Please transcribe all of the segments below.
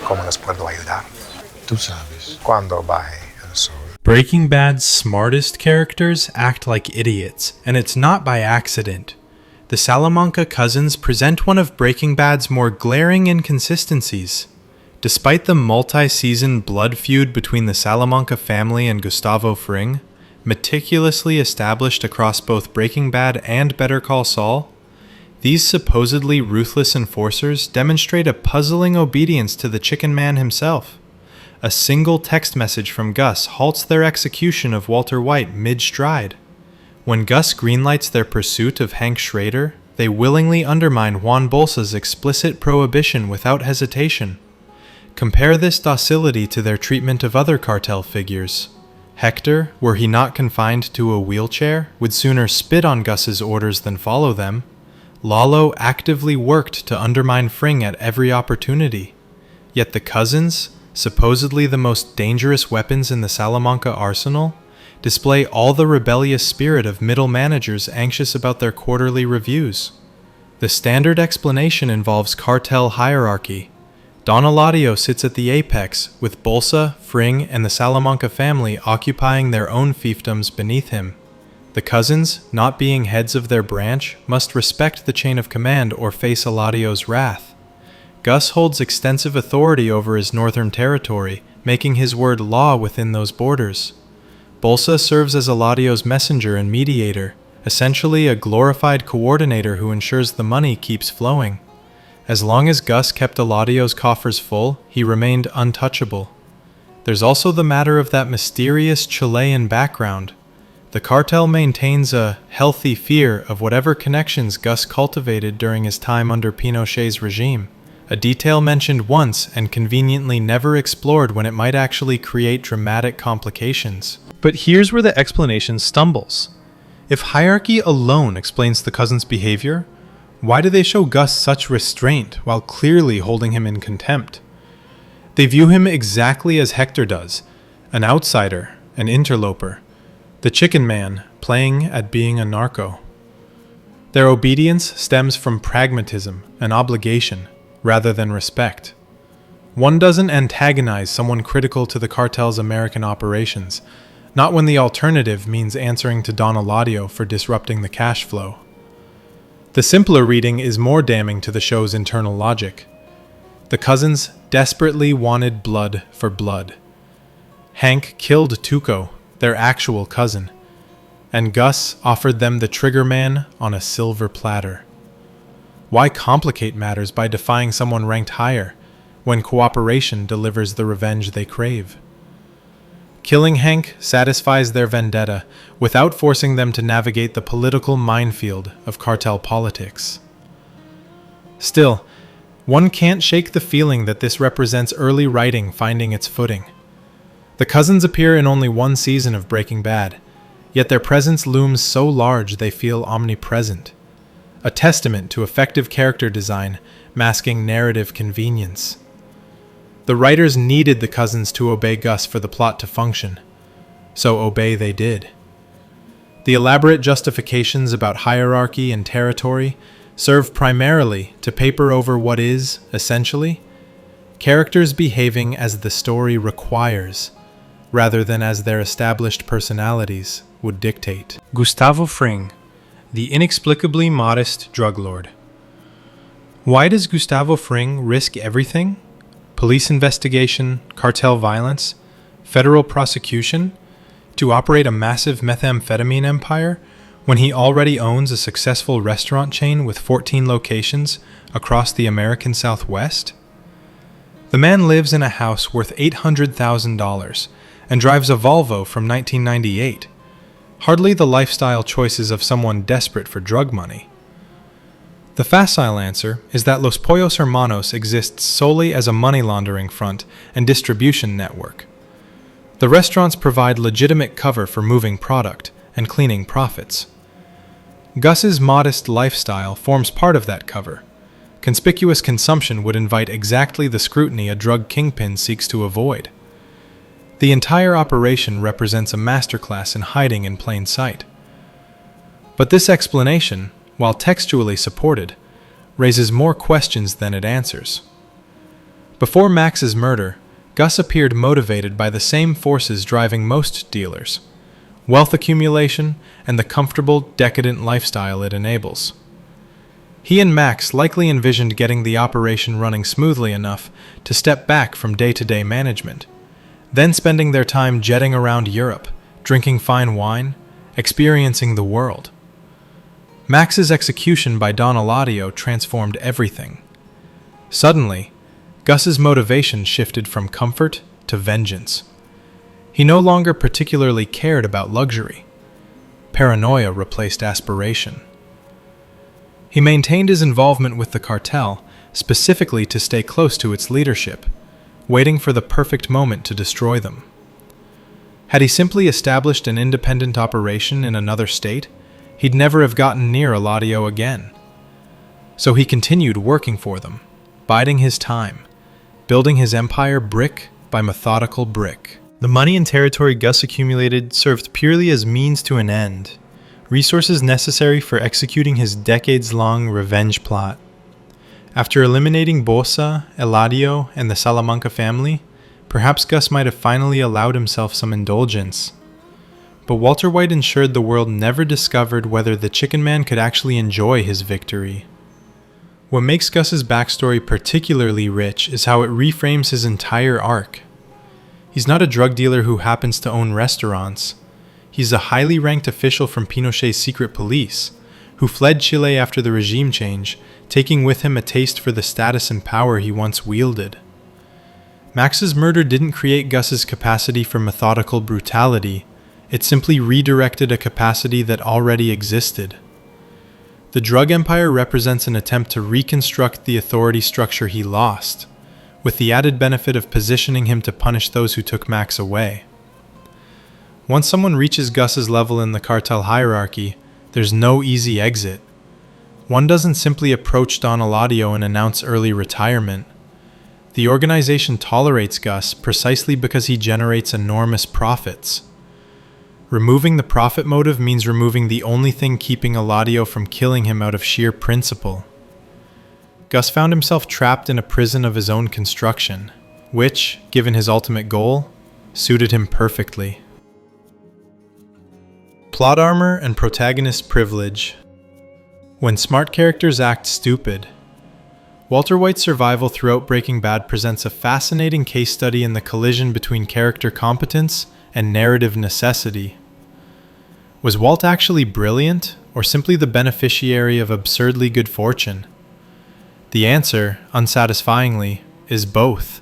¿Cómo les puedo ayudar? Tú sabes. Cuando baje el sol. Breaking Bad's smartest characters act like idiots, and it's not by accident. The Salamanca cousins present one of Breaking Bad's more glaring inconsistencies. Despite the multi-season blood feud between the Salamanca family and Gustavo Fring, meticulously established across both Breaking Bad and Better Call Saul, these supposedly ruthless enforcers demonstrate a puzzling obedience to the Chicken Man himself. A single text message from Gus halts their execution of Walter White mid-stride. When Gus greenlights their pursuit of Hank Schrader, they willingly undermine Juan Bolsa's explicit prohibition without hesitation. Compare this docility to their treatment of other cartel figures. Hector, were he not confined to a wheelchair, would sooner spit on Gus's orders than follow them. Lalo actively worked to undermine Fring at every opportunity. Yet the cousins, supposedly the most dangerous weapons in the Salamanca arsenal, display all the rebellious spirit of middle managers anxious about their quarterly reviews. The standard explanation involves cartel hierarchy. Don Eladio sits at the apex, with Bolsa, Fring, and the Salamanca family occupying their own fiefdoms beneath him. The cousins, not being heads of their branch, must respect the chain of command or face Eladio's wrath. Gus holds extensive authority over his northern territory, making his word law within those borders. Bolsa serves as Eladio's messenger and mediator, essentially a glorified coordinator who ensures the money keeps flowing. As long as Gus kept Eladio's coffers full, he remained untouchable. There's also the matter of that mysterious Chilean background. The cartel maintains a healthy fear of whatever connections Gus cultivated during his time under Pinochet's regime, a detail mentioned once and conveniently never explored when it might actually create dramatic complications. But here's where the explanation stumbles. If hierarchy alone explains the cousins' behavior, why do they show Gus such restraint while clearly holding him in contempt? They view him exactly as Hector does, an outsider, an interloper, the Chicken Man playing at being a narco. Their obedience stems from pragmatism and obligation rather than respect. One doesn't antagonize someone critical to the cartel's American operations, not when the alternative means answering to Don Eladio for disrupting the cash flow. The simpler reading is more damning to the show's internal logic. The cousins desperately wanted blood for blood. Hank killed Tuco, their actual cousin, and Gus offered them the trigger man on a silver platter. Why complicate matters by defying someone ranked higher, when cooperation delivers the revenge they crave? Killing Hank satisfies their vendetta without forcing them to navigate the political minefield of cartel politics. Still, one can't shake the feeling that this represents early writing finding its footing. The cousins appear in only one season of Breaking Bad, yet their presence looms so large they feel omnipresent, a testament to effective character design masking narrative convenience. The writers needed the cousins to obey Gus for the plot to function, so obey they did. The elaborate justifications about hierarchy and territory serve primarily to paper over what is, essentially, characters behaving as the story requires, rather than as their established personalities would dictate. Gustavo Fring, the inexplicably modest drug lord. Why does Gustavo Fring risk everything? Police investigation, cartel violence, federal prosecution, to operate a massive methamphetamine empire when he already owns a successful restaurant chain with 14 locations across the American Southwest? The man lives in a house worth $800,000 and drives a Volvo from 1998. Hardly the lifestyle choices of someone desperate for drug money. The facile answer is that Los Pollos Hermanos exists solely as a money laundering front and distribution network. The restaurants provide legitimate cover for moving product and cleaning profits. Gus's modest lifestyle forms part of that cover. Conspicuous consumption would invite exactly the scrutiny a drug kingpin seeks to avoid. The entire operation represents a masterclass in hiding in plain sight. But this explanation, while textually supported, raises more questions than it answers. Before Max's murder, Gus appeared motivated by the same forces driving most dealers: wealth accumulation and the comfortable, decadent lifestyle it enables. He and Max likely envisioned getting the operation running smoothly enough to step back from day-to-day management, then spending their time jetting around Europe, drinking fine wine, experiencing the world. Max's execution by Don Eladio transformed everything. Suddenly, Gus's motivation shifted from comfort to vengeance. He no longer particularly cared about luxury. Paranoia replaced aspiration. He maintained his involvement with the cartel specifically to stay close to its leadership, waiting for the perfect moment to destroy them. Had he simply established an independent operation in another state, he'd never have gotten near Eladio again. So he continued working for them, biding his time, building his empire brick by methodical brick. The money and territory Gus accumulated served purely as means to an end, resources necessary for executing his decades-long revenge plot. After eliminating Bosa, Eladio, and the Salamanca family, perhaps Gus might have finally allowed himself some indulgence. But Walter White ensured the world never discovered whether the Chicken Man could actually enjoy his victory. What makes Gus's backstory particularly rich is how it reframes his entire arc. He's not a drug dealer who happens to own restaurants. He's a highly ranked official from Pinochet's secret police, who fled Chile after the regime change, taking with him a taste for the status and power he once wielded. Max's murder didn't create Gus's capacity for methodical brutality. It simply redirected a capacity that already existed. The drug empire represents an attempt to reconstruct the authority structure he lost, with the added benefit of positioning him to punish those who took Max away. Once someone reaches Gus's level in the cartel hierarchy, there's no easy exit. One doesn't simply approach Don Eladio and announce early retirement. The organization tolerates Gus precisely because he generates enormous profits. Removing the profit motive means removing the only thing keeping Eladio from killing him out of sheer principle. Gus found himself trapped in a prison of his own construction, which, given his ultimate goal, suited him perfectly. Plot armor and protagonist privilege. When smart characters act stupid. Walter White's survival throughout Breaking Bad presents a fascinating case study in the collision between character competence and narrative necessity. Was Walt actually brilliant, or simply the beneficiary of absurdly good fortune? The answer, unsatisfyingly, is both,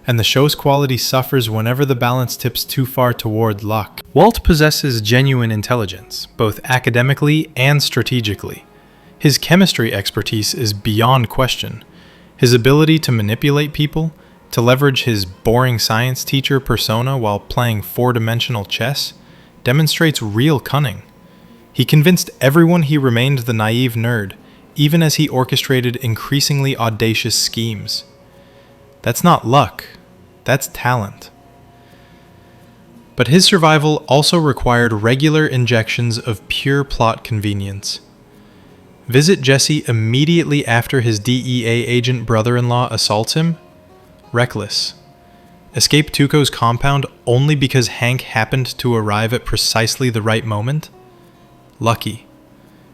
and the show's quality suffers whenever the balance tips too far toward luck. Walt possesses genuine intelligence, both academically and strategically. His chemistry expertise is beyond question. His ability to manipulate people, to leverage his boring science teacher persona while playing four-dimensional chess, demonstrates real cunning. He convinced everyone he remained the naive nerd, even as he orchestrated increasingly audacious schemes. That's not luck, that's talent. But his survival also required regular injections of pure plot convenience. Visit Jesse immediately after his DEA agent brother-in-law assaults him? Reckless. Escape Tuco's compound only because Hank happened to arrive at precisely the right moment? Lucky.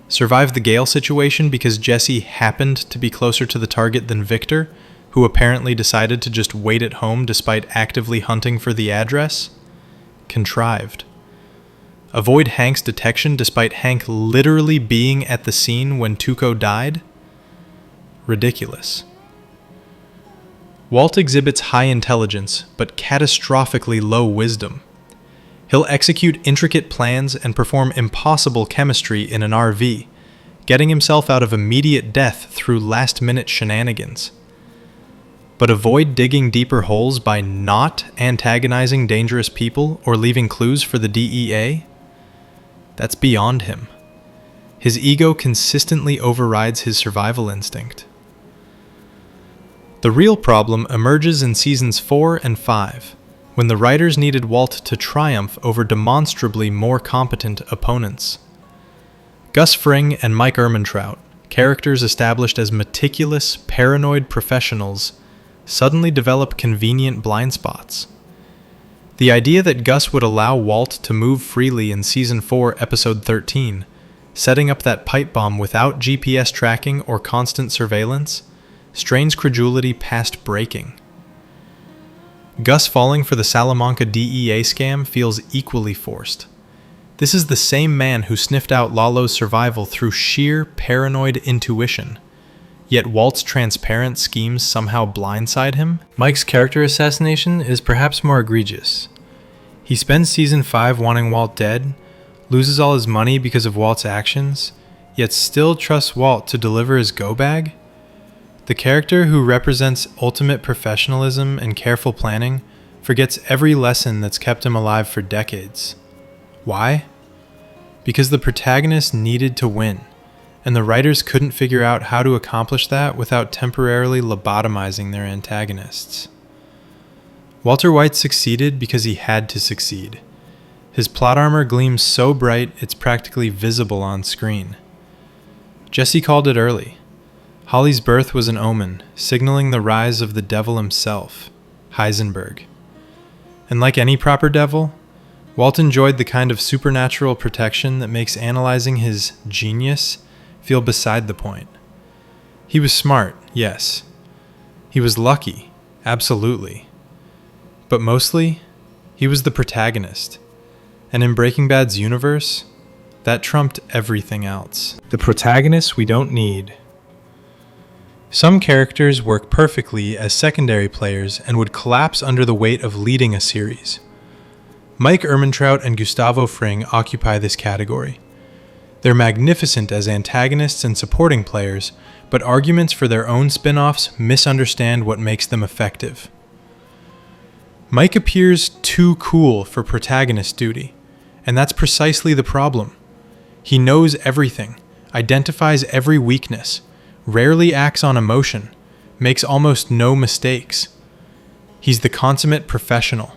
Survive the Gale situation because Jesse happened to be closer to the target than Victor, who apparently decided to just wait at home despite actively hunting for the address? Contrived. Avoid Hank's detection despite Hank literally being at the scene when Tuco died? Ridiculous. Walt exhibits high intelligence, but catastrophically low wisdom. He'll execute intricate plans and perform impossible chemistry in an RV, getting himself out of immediate death through last-minute shenanigans. But avoid digging deeper holes by not antagonizing dangerous people or leaving clues for the DEA? That's beyond him. His ego consistently overrides his survival instinct. The real problem emerges in seasons 4 and 5, when the writers needed Walt to triumph over demonstrably more competent opponents. Gus Fring and Mike Ehrmantraut, characters established as meticulous, paranoid professionals, suddenly develop convenient blind spots. The idea that Gus would allow Walt to move freely in Season 4, Episode 13, setting up that pipe bomb without GPS tracking or constant surveillance, strains credulity past breaking. Gus falling for the Salamanca DEA scam feels equally forced. This is the same man who sniffed out Lalo's survival through sheer paranoid intuition. Yet Walt's transparent schemes somehow blindside him? Mike's character assassination is perhaps more egregious. He spends Season 5 wanting Walt dead, loses all his money because of Walt's actions, yet still trusts Walt to deliver his go bag? The character who represents ultimate professionalism and careful planning forgets every lesson that's kept him alive for decades. Why? Because the protagonist needed to win, and the writers couldn't figure out how to accomplish that without temporarily lobotomizing their antagonists. Walter White succeeded because he had to succeed. His plot armor gleams so bright it's practically visible on screen. Jesse called it early. Holly's birth was an omen, signaling the rise of the devil himself, Heisenberg. And like any proper devil, Walt enjoyed the kind of supernatural protection that makes analyzing his genius feel beside the point. He was smart, yes. He was lucky, absolutely. But mostly, he was the protagonist. And in Breaking Bad's universe, that trumped everything else. The protagonist we don't need. Some characters work perfectly as secondary players and would collapse under the weight of leading a series. Mike Ehrmantraut and Gustavo Fring occupy this category. They're magnificent as antagonists and supporting players, but arguments for their own spin-offs misunderstand what makes them effective. Mike appears too cool for protagonist duty, and that's precisely the problem. He knows everything, identifies every weakness, rarely acts on emotion, makes almost no mistakes. He's the consummate professional.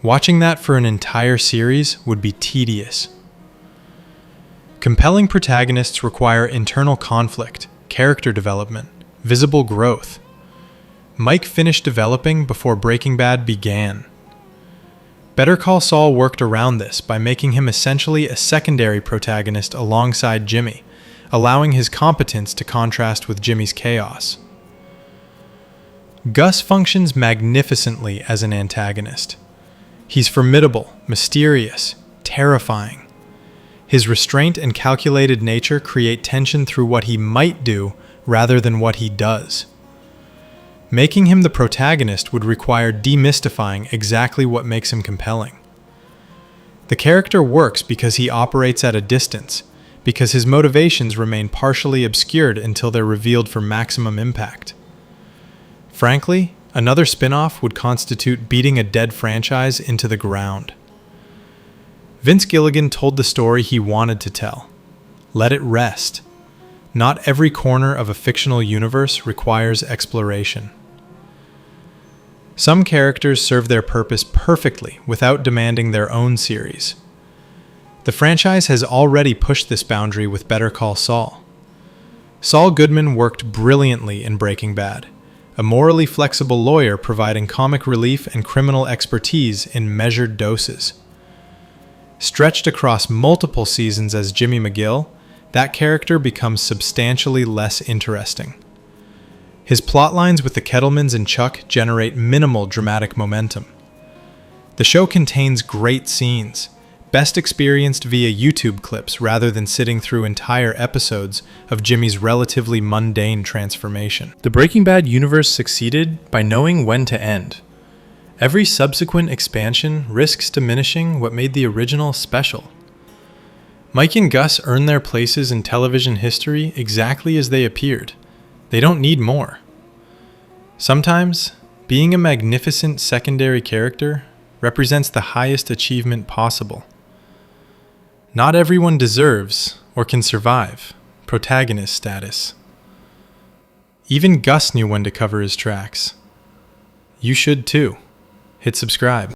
Watching that for an entire series would be tedious. Compelling protagonists require internal conflict, character development, visible growth. Mike finished developing before Breaking Bad began. Better Call Saul worked around this by making him essentially a secondary protagonist alongside Jimmy, allowing his competence to contrast with Jimmy's chaos. Gus functions magnificently as an antagonist. He's formidable, mysterious, terrifying. His restraint and calculated nature create tension through what he might do rather than what he does. Making him the protagonist would require demystifying exactly what makes him compelling. The character works because he operates at a distance, because his motivations remain partially obscured until they're revealed for maximum impact. Frankly, another spin-off would constitute beating a dead franchise into the ground. Vince Gilligan told the story he wanted to tell. Let it rest. Not every corner of a fictional universe requires exploration. Some characters serve their purpose perfectly without demanding their own series. The franchise has already pushed this boundary with Better Call Saul. Saul Goodman worked brilliantly in Breaking Bad, a morally flexible lawyer providing comic relief and criminal expertise in measured doses. Stretched across multiple seasons as Jimmy McGill, that character becomes substantially less interesting. His plotlines with the Kettlemans and Chuck generate minimal dramatic momentum. The show contains great scenes, best experienced via YouTube clips rather than sitting through entire episodes of Jimmy's relatively mundane transformation. The Breaking Bad universe succeeded by knowing when to end. Every subsequent expansion risks diminishing what made the original special. Mike and Gus earn their places in television history exactly as they appeared. They don't need more. Sometimes, being a magnificent secondary character represents the highest achievement possible. Not everyone deserves, or can survive, protagonist status. Even Gus knew when to cover his tracks. You should too. Hit subscribe.